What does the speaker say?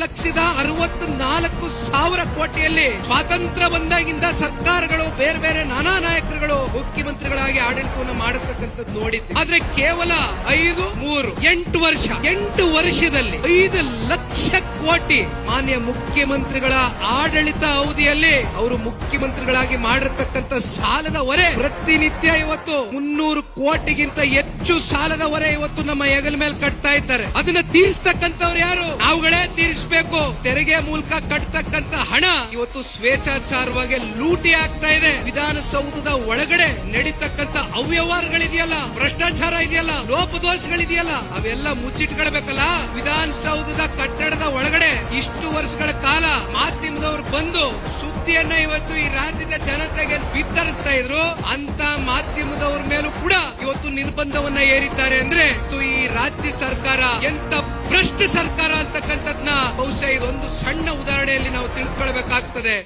1,64,000 ಕೋಟಿಯಲ್ಲಿ ಸ್ವಾತಂತ್ರ್ಯ ಬಂದಾಗಿಂದ ಸರ್ಕಾರಗಳು ಬೇರೆ ಬೇರೆ ನಾನಾ ನಾಯಕರುಗಳು ಮುಖ್ಯಮಂತ್ರಿಗಳಾಗಿ ಆಡಳಿತವನ್ನು ಮಾಡತಕ್ಕಂಥದ್ದು ನೋಡಿದ್ದೆ. ಆದ್ರೆ ಕೇವಲ 8 ವರ್ಷದಲ್ಲಿ 5 ಲಕ್ಷ ಕೋಟಿ ಮಾನ್ಯ ಮುಖ್ಯಮಂತ್ರಿಗಳ ಆಡಳಿತ ಅವಧಿಯಲ್ಲಿ ಅವರು ಮುಖ್ಯಮಂತ್ರಿಗಳಾಗಿ ಮಾಡಿರ್ತಕ್ಕಂಥ ಸಾಲದ ಹೊರೆ ಪ್ರತಿನಿತ್ಯ ಇವತ್ತು 300 ಕೋಟಿಗಿಂತ ಹೆಚ್ಚು ಸಾಲದ ಹೊರೆ ಇವತ್ತು ನಮ್ಮ ಹೆಗಲ ಮೇಲೆ ಕಟ್ತಾ ಇದ್ದಾರೆ. ಅದನ್ನ ತೀರಿಸತಕ್ಕಂಥವ್ರು ಯಾರು? ನಾವುಗಳೇ ತೀರಿಸಬೇಕು. ತೆರಿಗೆ ಮೂಲಕ ಕಟ್ಟತಕ್ಕಂಥ ಹಣ ಇವತ್ತು ಸ್ವೇಚ್ಛಾಚಾರವಾಗಿ ಲೂಟಿ ಆಗ್ತಾ ಇದೆ. ವಿಧಾನಸೌಧದ ಒಳಗಡೆ ನಡೀತಕ್ಕಂಥ ಅವ್ಯವಹಾರಗಳಿದೆಯಲ್ಲ, ಭ್ರಷ್ಟಾಚಾರ ಇದೆಯಲ್ಲ, ಲೋಪದೋಷಗಳಿದೆಯಲ್ಲ, ಅವೆಲ್ಲ ಮುಚ್ಚಿಟ್ಕೊಳ್ಬೇಕಲ್ಲ. ವಿಧಾನಸೌಧದ ಕಟ್ಟಡದ ಒಳಗಡೆ ಇಷ್ಟು ವರ್ಷಗಳ ಕಾಲ ಮಾಧ್ಯಮದವರು ಬಂದು ಸುದ್ದಿಯನ್ನ ಇವತ್ತು ಈ ರಾಜ್ಯದ ಜನತೆಗೆ ಬಿತ್ತರಿಸ್ತಾ ಇದ್ರು. ಅಂತ ಮಾಧ್ಯಮದವರ ಮೇಲೂ ಕೂಡ ಇವತ್ತು ನಿರ್ಬಂಧವನ್ನ ಹೇರಿದ್ದಾರೆ ಅಂದ್ರೆ ಈ ರಾಜ್ಯ ಸರ್ಕಾರ ಎಂತ ಭ್ರಷ್ಟ ಸರ್ಕಾರ ಅಂತಕ್ಕಂಥದ್ನ ಬಹುಶಃ ಇದೊಂದು ಸಣ್ಣ ಉದಾಹರಣೆಯಲ್ಲಿ ನಾವು ತಿಳ್ಕೊಳ್ಬೇಕಾಗ್ತದೆ.